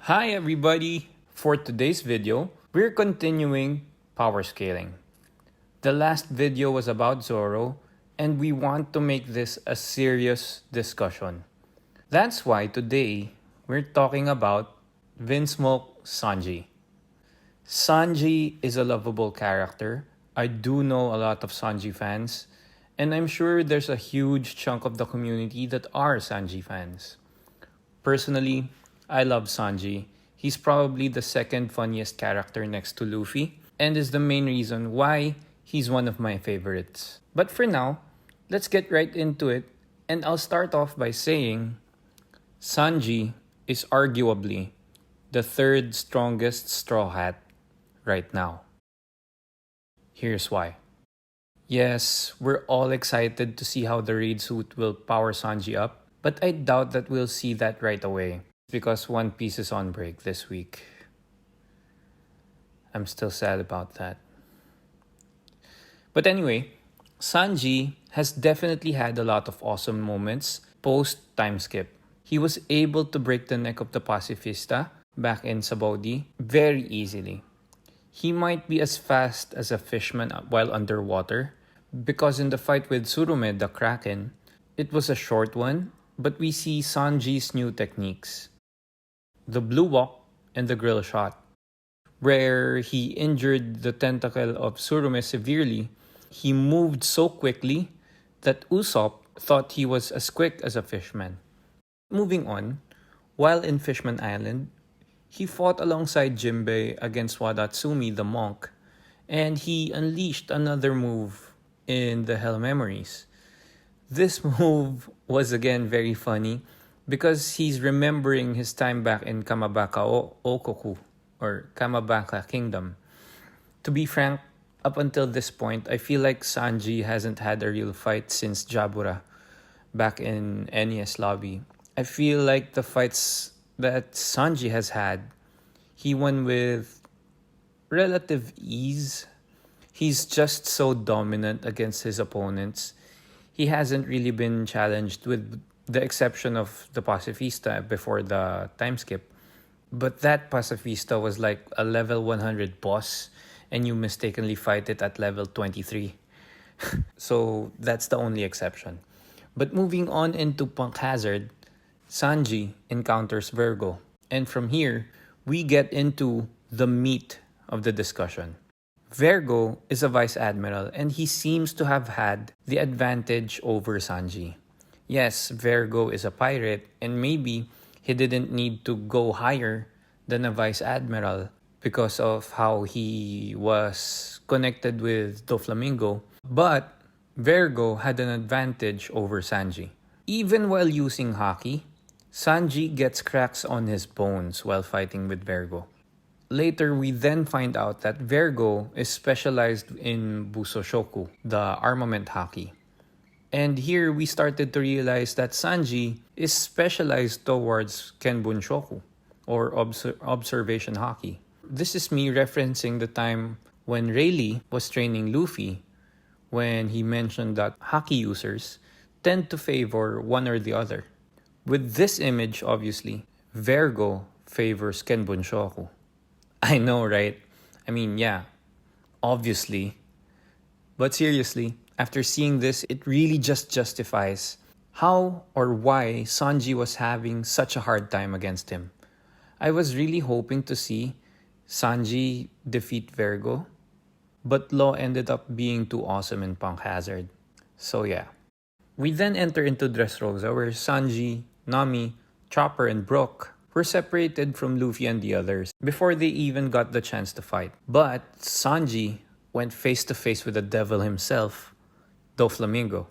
Hi everybody! For today's video, we're continuing power scaling. The last video was about Zoro, and we want to make this a serious discussion. That's why today, we're talking about Vinsmoke Sanji. Sanji is a lovable character. I do know a lot of Sanji fans, and I'm sure there's a huge chunk of the community that are Sanji fans. Personally, I love Sanji. He's probably the second funniest character next to Luffy, and is the main reason why he's one of my favorites. But for now, let's get right into it, and I'll start off by saying Sanji is arguably the third strongest Straw Hat right now. Here's why. Yes, we're all excited to see how the raid suit will power Sanji up, but I doubt that we'll see that right away because One Piece is on break this week. I'm still sad about that. But anyway, Sanji has definitely had a lot of awesome moments post time skip. He was able to break the neck of the pacifista back in Sabaody very easily. He might be as fast as a fishman while underwater, because in the fight with Tsurume the Kraken, it was a short one, but we see Sanji's new techniques. The blue walk and the grill shot, where he injured the tentacle of Tsurume severely. He moved so quickly that Usopp thought he was as quick as a fishman. Moving on, while in Fishman Island, he fought alongside Jinbei against Wadatsumi the monk, and he unleashed another move in the Hell Memories. This move was again very funny because he's remembering his time back in Kamabaka Okoku, or Kamabaka Kingdom. To be frank, up until this point, I feel like Sanji hasn't had a real fight since Jabura back in NES Lobby. I feel like the fights that Sanji has had, he won with relative ease. He's just so dominant against his opponents. He hasn't really been challenged, with the exception of the pacifista before the time skip. But that pacifista was like a level 100 boss, and you mistakenly fight it at level 23. So that's the only exception. But moving on into Punk Hazard, Sanji encounters Virgo. And from here, we get into the meat of the discussion. Virgo is a vice admiral, and he seems to have had the advantage over Sanji. Yes, Virgo is a pirate, and maybe he didn't need to go higher than a vice admiral because of how he was connected with Doflamingo. But Virgo had an advantage over Sanji. Even while using haki, Sanji gets cracks on his bones while fighting with Virgo. Later, we then find out that Virgo is specialized in Busoshoku, the armament haki. And here we started to realize that Sanji is specialized towards Kenbunshoku, or observation haki. This is me referencing the time when Rayleigh was training Luffy, when he mentioned that haki users tend to favor one or the other. With this image, obviously, Virgo favors Kenbunshoku. I know, right? I mean, yeah, obviously. But seriously, after seeing this, it really just justifies how or why Sanji was having such a hard time against him. I was really hoping to see Sanji defeat Virgo, but Law ended up being too awesome in Punk Hazard. So yeah. We then enter into Dressrosa, where Sanji, Nami, Chopper, and Brook were separated from Luffy and the others before they even got the chance to fight. But Sanji went face to face with the devil himself, Doflamingo.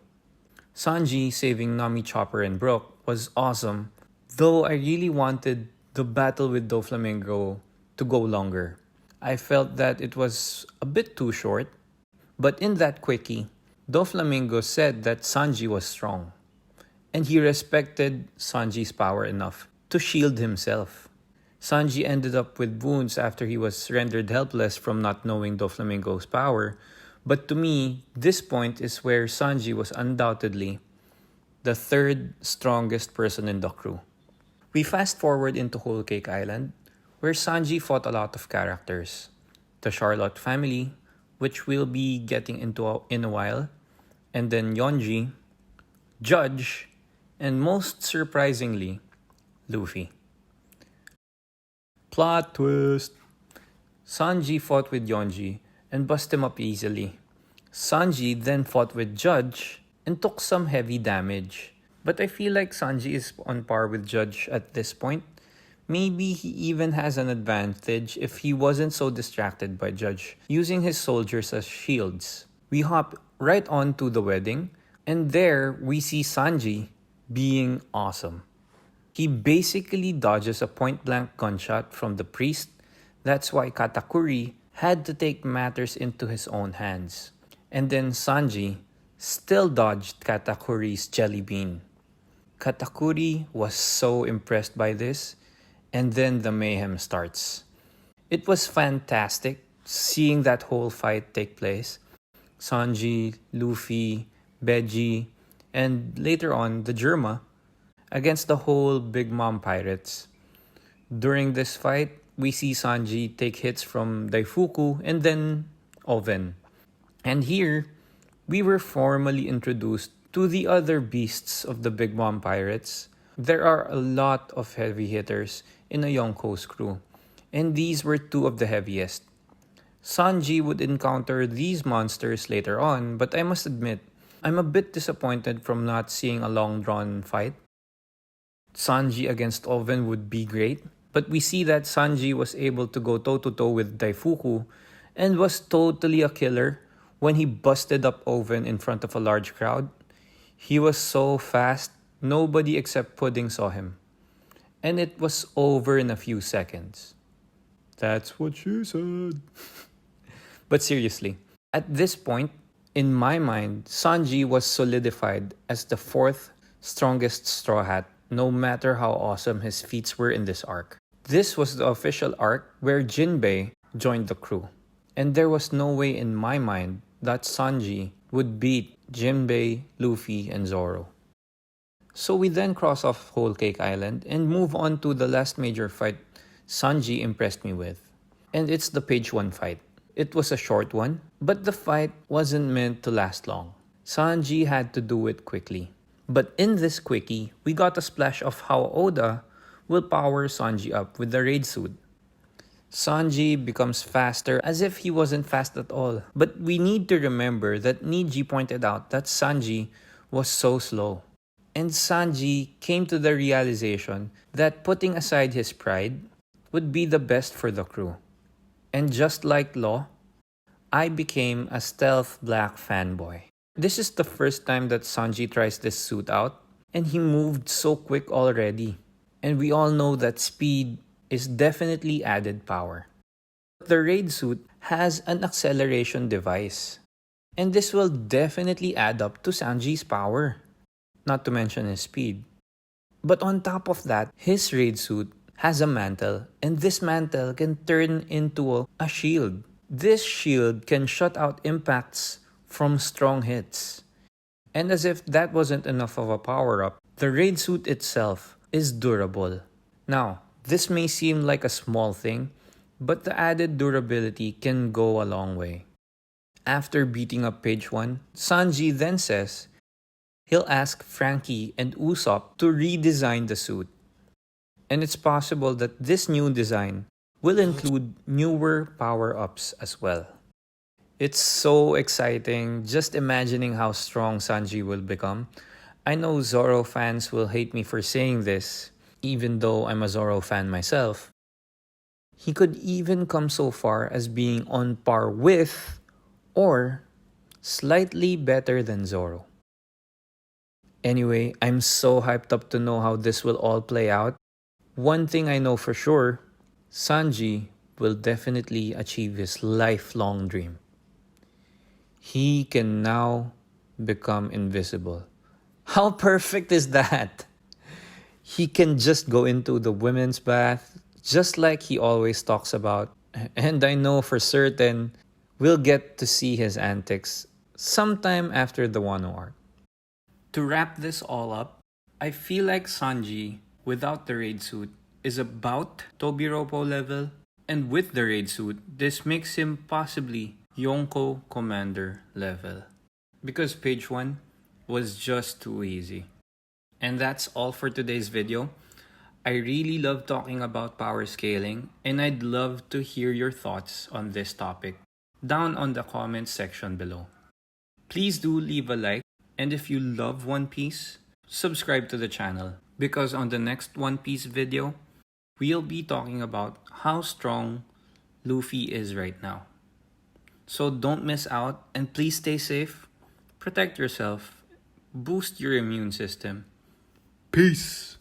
Sanji saving Nami, Chopper, and Brook was awesome, though I really wanted the battle with Doflamingo to go longer. I felt that it was a bit too short, but in that quickie, Doflamingo said that Sanji was strong, and he respected Sanji's power enough to shield himself. Sanji ended up with wounds after he was rendered helpless from not knowing Doflamingo's power, but to me, this point is where Sanji was undoubtedly the third strongest person in the crew. We fast forward into Whole Cake Island, where Sanji fought a lot of characters. The Charlotte family, which we'll be getting into in a while, and then Yonji, Judge, and most surprisingly, Luffy. Plot twist! Sanji fought with Yonji and bust him up easily. Sanji then fought with Judge and took some heavy damage. But I feel like Sanji is on par with Judge at this point. Maybe he even has an advantage if he wasn't so distracted by Judge, using his soldiers as shields. We hop right on to the wedding, and there we see Sanji being awesome. He basically dodges a point-blank gunshot from the priest. That's why Katakuri had to take matters into his own hands. And then Sanji still dodged Katakuri's jelly bean. Katakuri was so impressed by this, and then the mayhem starts. It was fantastic seeing that whole fight take place. Sanji, Luffy, Beji, and later on the Germa against the whole Big Mom pirates. During this fight, we see Sanji take hits from Daifuku and then Oven. And here, we were formally introduced to the other beasts of the Big Mom pirates. There are a lot of heavy hitters in a Yonko's crew, and these were two of the heaviest. Sanji would encounter these monsters later on, but I must admit, I'm a bit disappointed from not seeing a long-drawn fight. Sanji against Oven would be great, but we see that Sanji was able to go toe-to-toe with Daifuku and was totally a killer when he busted up Oven in front of a large crowd. He was so fast, nobody except Pudding saw him. And it was over in a few seconds. That's what she said. But seriously, at this point, in my mind, Sanji was solidified as the fourth strongest Straw Hat, no matter how awesome his feats were in this arc. This was the official arc where Jinbei joined the crew. And there was no way in my mind that Sanji would beat Jinbei, Luffy, and Zoro. So we then cross off Whole Cake Island and move on to the last major fight Sanji impressed me with. And it's the page 1 fight. It was a short one, but the fight wasn't meant to last long. Sanji had to do it quickly. But in this quickie, we got a splash of how Oda will power Sanji up with the raid suit. Sanji becomes faster as if he wasn't fast at all. But we need to remember that Niji pointed out that Sanji was so slow. And Sanji came to the realization that putting aside his pride would be the best for the crew. And just like Law, I became a stealth black fanboy. This is the first time that Sanji tries this suit out, and he moved so quick already. And we all know that speed is definitely added power. The raid suit has an acceleration device, and this will definitely add up to Sanji's power, not to mention his speed. But on top of that, his raid suit has a mantle, and this mantle can turn into a shield. This shield can shut out impacts from strong hits. And as if that wasn't enough of a power-up, the raid suit itself is durable. Now, this may seem like a small thing, but the added durability can go a long way. After beating up page 1, Sanji then says he'll ask Frankie and Usopp to redesign the suit. And it's possible that this new design will include newer power-ups as well. It's so exciting just imagining how strong Sanji will become. I know Zoro fans will hate me for saying this, even though I'm a Zoro fan myself. He could even come so far as being on par with or slightly better than Zoro. Anyway, I'm so hyped up to know how this will all play out. One thing I know for sure, Sanji will definitely achieve his lifelong dream. He can now become invisible. How perfect is that? He can just go into the women's bath, just like he always talks about. And I know for certain we'll get to see his antics sometime after the Wano arc. To wrap this all up, I feel like Sanji, without the raid suit, is about Tobiropo level, and with the raid suit, this makes him possibly Yonko Commander level. Because page 1 was just too easy. And that's all for today's video. I really love talking about power scaling, and I'd love to hear your thoughts on this topic down on the comments section below. Please do leave a like, and if you love One Piece, subscribe to the channel, because on the next One Piece video, we'll be talking about how strong Luffy is right now. So don't miss out, and please stay safe, protect yourself, boost your immune system. Peace!